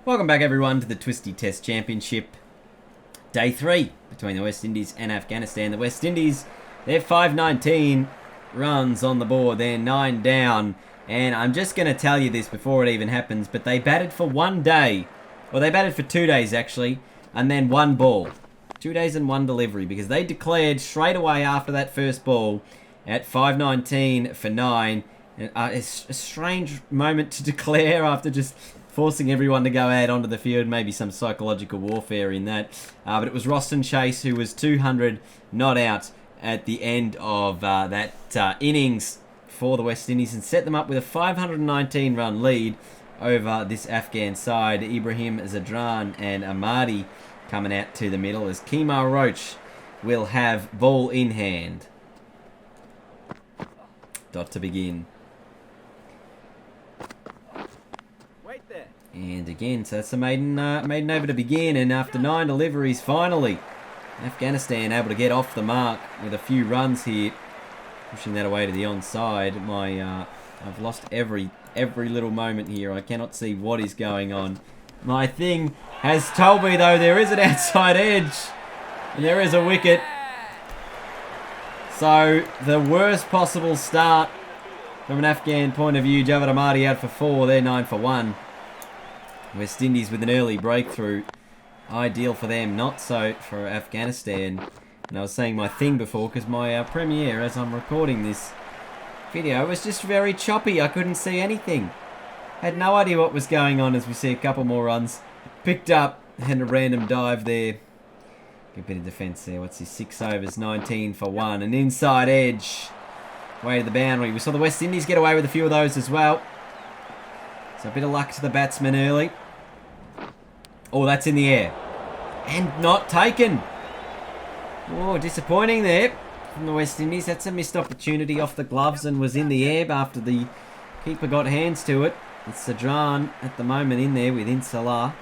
Welcome back everyone to the Twisty Test Championship. Day 3 between the West Indies and Afghanistan. The West Indies, they're 519 runs on the board. They're 9 down. And I'm just going to tell you this before it even happens, but they batted for 1 day. Well, they batted for 2 days actually, and then 1 ball. 2 days and 1 delivery, because they declared straight away after that first ball at 519 for 9. And, it's a strange moment to declare after just forcing everyone to go out onto the field. Maybe some psychological warfare in that. But it was Roston Chase who was 200 not out at the end of that innings for the West Indies and set them up with a 519 run lead over this Afghan side. Ibrahim Zadran and Ahmadi coming out to the middle as Kemar Roach will have ball in hand. Dot to begin. And again, so that's the maiden over to begin, and after 9 deliveries, finally, Afghanistan able to get off the mark with a few runs here, pushing that away to the onside. I've lost every little moment here. I cannot see what is going on. My thing has told me though there is an outside edge, and there is a wicket. So the worst possible start from an Afghan point of view. Javed Ahmadi out for 4. They're 9 for 1. West Indies with an early breakthrough. Ideal for them, not so for Afghanistan. And I was saying my thing before because my premiere as I'm recording this video was just very choppy. I couldn't see anything. Had no idea what was going on as we see a couple more runs. Picked up and a random dive there. Good bit of defence there. What's his 6 overs? 19 for 1. An inside edge. Way to the boundary. We saw the West Indies get away with a few of those as well. So a bit of luck to the batsman early. Oh, that's in the air. And not taken. Oh, disappointing there from the West Indies. That's a missed opportunity off the gloves and was in the air after the keeper got hands to it. It's Sadran at the moment in there with Insula.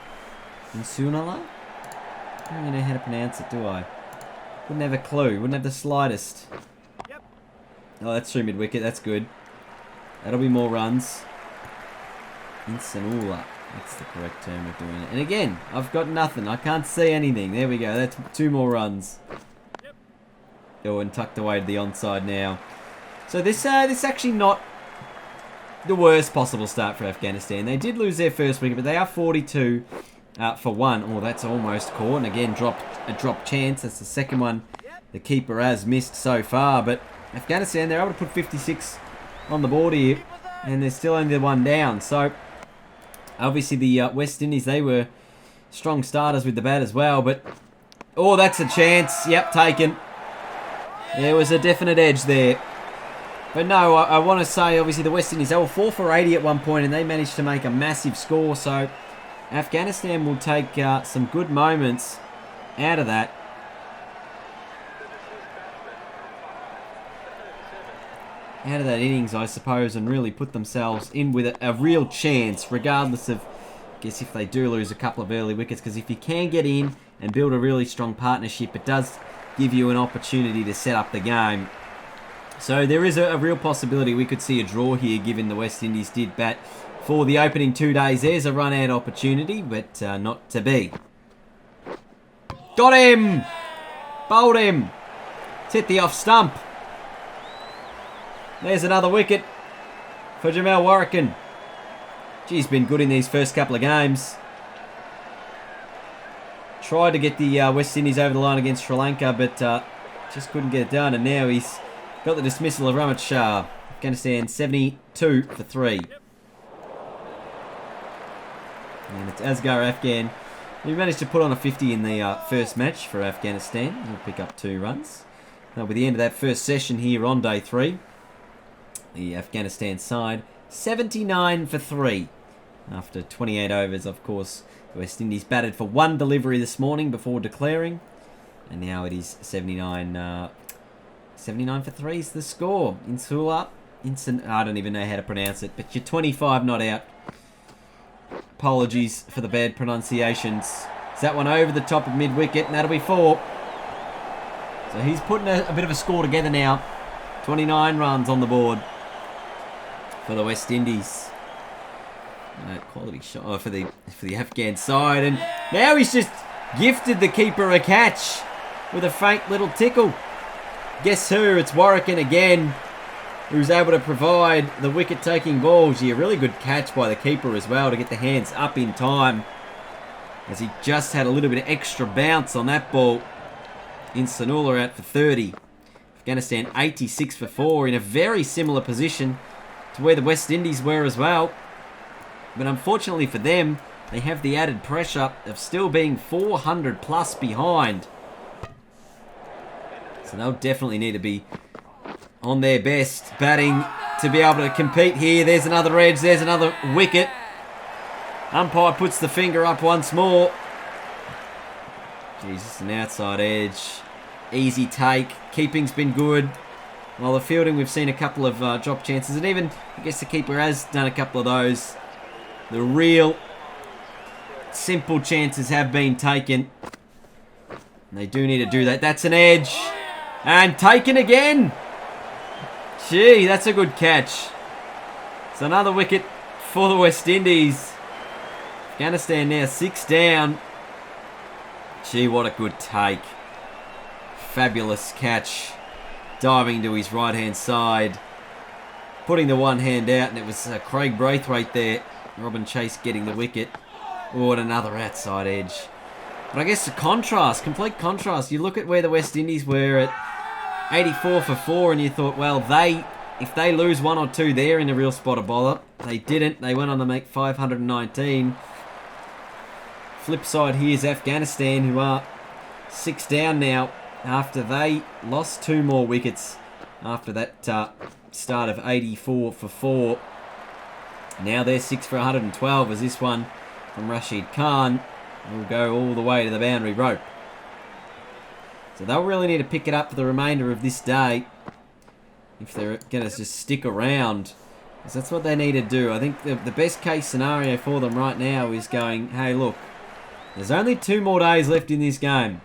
Insunala? I don't even know how to pronounce it, do I? Wouldn't have a clue. Wouldn't have the slightest. Oh, that's through mid-wicket. That's good. That'll be more runs. Insunula. That's the correct term of doing it. And again, I've got nothing. I can't see anything. There we go. That's 2 more runs. Oh, and tucked away to the onside now. So this actually not the worst possible start for Afghanistan. They did lose their first wicket, but they are 42 for 1. Oh, that's almost caught. And again, a drop chance. That's the second one the keeper has missed so far. But Afghanistan, they're able to put 56 on the board here. And they're still only 1 down. So obviously the West Indies, they were strong starters with the bat as well. But, oh, that's a chance. Yep, taken. There was a definite edge there. But no, I want to say, obviously, the West Indies, they were 4 for 80 at one point, and they managed to make a massive score. So Afghanistan will take some good moments out of that. Out of that innings, I suppose, and really put themselves in with a real chance, regardless of, I guess, if they do lose a couple of early wickets. Because if you can get in and build a really strong partnership, it does give you an opportunity to set up the game. So there is a real possibility we could see a draw here, given the West Indies did bat for the opening 2 days. There's a run-out opportunity, but not to be. Got him! Bowled him! It's hit the off stump. There's another wicket for Jamal Warrican. He's been good in these first couple of games. Tried to get the West Indies over the line against Sri Lanka, but just couldn't get it done. And now he's got the dismissal of Ramit Shah. Afghanistan 72 for 3. And it's Asghar Afghan. He managed to put on a 50 in the first match for Afghanistan. He'll pick up 2 runs. Now, with the end of that first session here on day 3, the Afghanistan side 79 for 3. After 28 overs, of course, the West Indies batted for 1 delivery this morning before declaring. And now it is 79 for 3 is the score. Insula. I don't even know how to pronounce it, but you're 25 not out. Apologies for the bad pronunciations. Is that one over the top of mid-wicket, and that'll be 4. So he's putting a bit of a score together now. 29 runs on the board for the West Indies. Quality shot for the Afghan side, and now he's just gifted the keeper a catch with a faint little tickle. Guess who? It's Warwicken again, who's able to provide the wicket-taking ball. Gee, a really good catch by the keeper as well to get the hands up in time, as he just had a little bit of extra bounce on that ball. In Sanula out for 30. Afghanistan 86 for 4 in a very similar position to where the West Indies were as well. But unfortunately for them, they have the added pressure of still being 400 plus behind. So they'll definitely need to be on their best batting to be able to compete here. There's another edge. There's another wicket. Umpire puts the finger up once more. Jesus, an outside edge. Easy take. Keeping's been good. While the fielding, we've seen a couple of drop chances. And even, I guess the keeper has done a couple of those. The real simple chances have been taken. And they do need to do that. That's an edge. And taken again. Gee, that's a good catch. It's another wicket for the West Indies. Afghanistan now 6 down. Gee, what a good take. Fabulous catch. Diving to his right-hand side. Putting the one hand out, and it was Craig Braithwaite there. Robin Chase getting the wicket. Oh, and another outside edge. But I guess the contrast, complete contrast. You look at where the West Indies were at 84 for 4, and you thought, well, if they lose one or two, they're in a real spot of bother. They didn't. They went on to make 519. Flip side here is Afghanistan, who are 6 down now after they lost 2 more wickets after that start of 84 for 4. Now they're 6 for 112 as this one from Rashid Khan will go all the way to the boundary rope. So they'll really need to pick it up for the remainder of this day if they're going to just stick around. Because that's what they need to do. I think the best case scenario for them right now is going, hey, look, there's only 2 more days left in this game.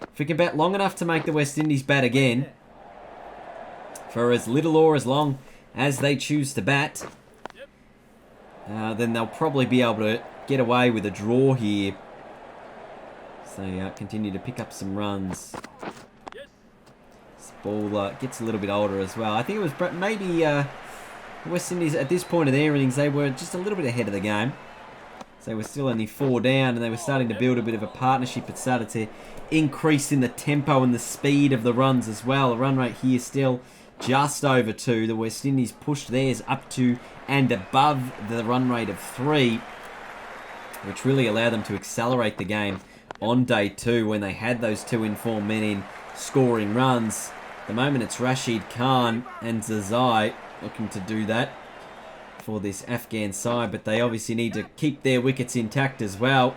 If we can bat long enough to make the West Indies bat again, for as little or as long as they choose to bat, then they'll probably be able to get away with a draw here. So continue to pick up some runs. This ball gets a little bit older as well. I think it was maybe the West Indies at this point of their innings, they were just a little bit ahead of the game. So they were still only 4 down, and they were starting to build a bit of a partnership. It started to increase in the tempo and the speed of the runs as well. The run rate here still just over 2. The West Indies pushed theirs up to and above the run rate of 3, which really allowed them to accelerate the game on day 2 when they had those 2 informed men in scoring runs. At the moment it's Rashid Khan and Zazai looking to do that for this Afghan side, but they obviously need to keep their wickets intact as well,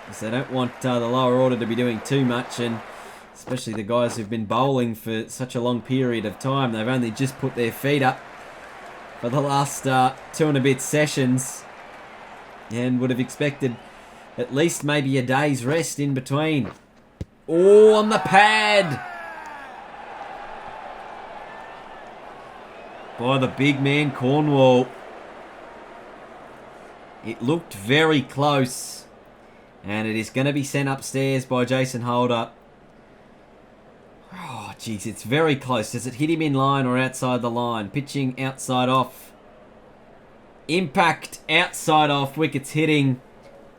because they don't want the lower order to be doing too much, and especially the guys who've been bowling for such a long period of time. They've only just put their feet up for the last 2 and a bit sessions, and would have expected at least maybe a day's rest in between. Oh, on the pad by the big man Cornwall. It looked very close, and it is going to be sent upstairs by Jason Holder. Oh, jeez, it's very close. Does it hit him in line or outside the line? Pitching outside off. Impact outside off. Wickets hitting.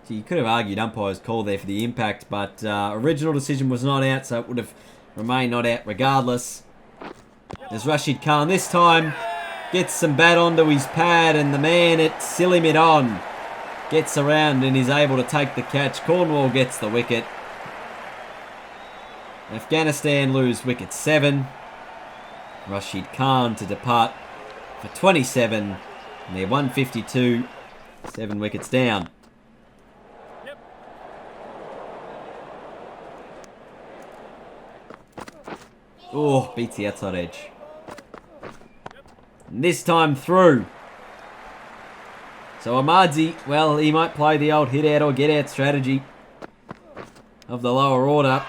Gee, you could have argued umpire's call there for the impact, but original decision was not out, so it would have remained not out regardless. There's Rashid Khan this time. Gets some bat onto his pad, and the man at Silly Mid on gets around and is able to take the catch. Cornwall gets the wicket. Afghanistan lose wicket 7. Rashid Khan to depart for 27. And they're 152. 7 wickets down. Oh, beats the outside edge. And this time through. So Ahmadzi, well, he might play the old hit out or get out strategy of the lower order.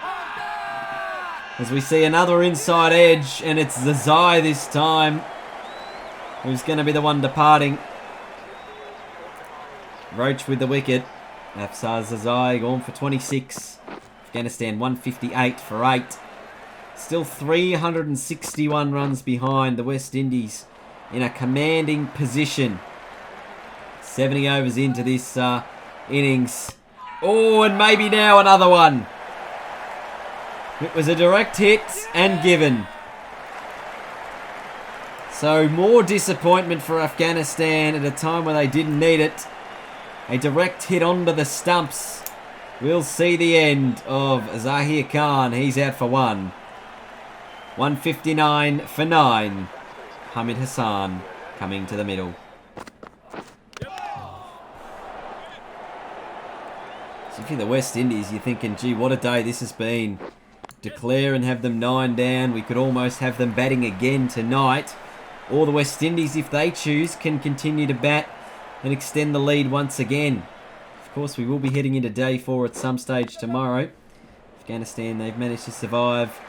As we see another inside edge, and it's Zazai this time who's going to be the one departing. Roach with the wicket. Afsar Zazai gone for 26. Afghanistan 158 for 8. Still 361 runs behind the West Indies in a commanding position. 70 overs into this innings. Oh, and maybe now another one. It was a direct hit and given. So more disappointment for Afghanistan at a time when they didn't need it. A direct hit onto the stumps. We'll see the end of Zahir Khan. He's out for 1. 159 for 9. Hamid Hassan coming to the middle. So if you're the West Indies, you're thinking, gee, what a day this has been. Declare and have them 9 down. We could almost have them batting again tonight. Or the West Indies, if they choose, can continue to bat and extend the lead once again. Of course, we will be heading into day 4 at some stage tomorrow. Afghanistan, they've managed to survive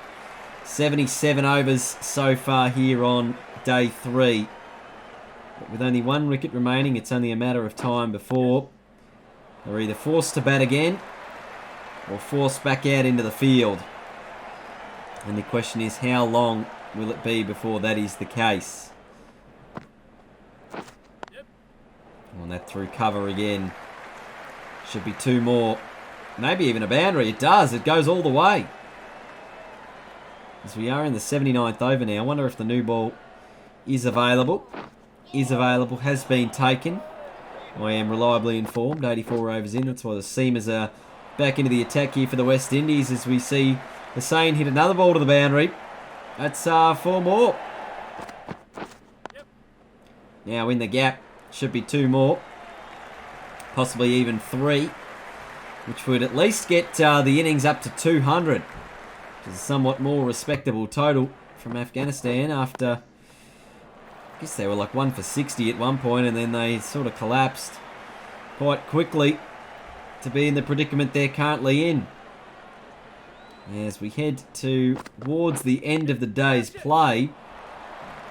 77 overs so far here on day 3. But with only 1 wicket remaining, it's only a matter of time before they're either forced to bat again or forced back out into the field. And the question is, how long will it be before that is the case? On that through cover again. Should be 2 more. Maybe even a boundary. It does. It goes all the way. As we are in the 79th over now. I wonder if the new ball is available. Is available. Has been taken. I am reliably informed. 84 overs in. That's why the Seamers are back into the attack here for the West Indies. As we see Hussain hit another ball to the boundary. That's 4 more. Now in the gap. Should be 2 more. Possibly even 3. Which would at least get the innings up to 200. Which is a somewhat more respectable total from Afghanistan after... I guess they were like 1 for 60 at one point, and then they sort of collapsed quite quickly to be in the predicament they're currently in. As we head towards the end of the day's play,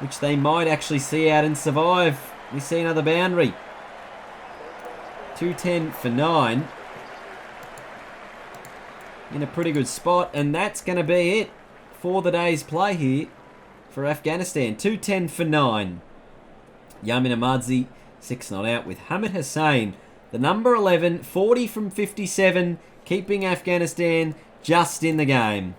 which they might actually see out and survive. We see another boundary. 210 for 9. In a pretty good spot, and that's going to be it for the day's play here for Afghanistan. 210 for 9. Yamin Ahmadzi, 6 not out with Hamid Hussain. The number 11, 40 from 57, keeping Afghanistan just in the game.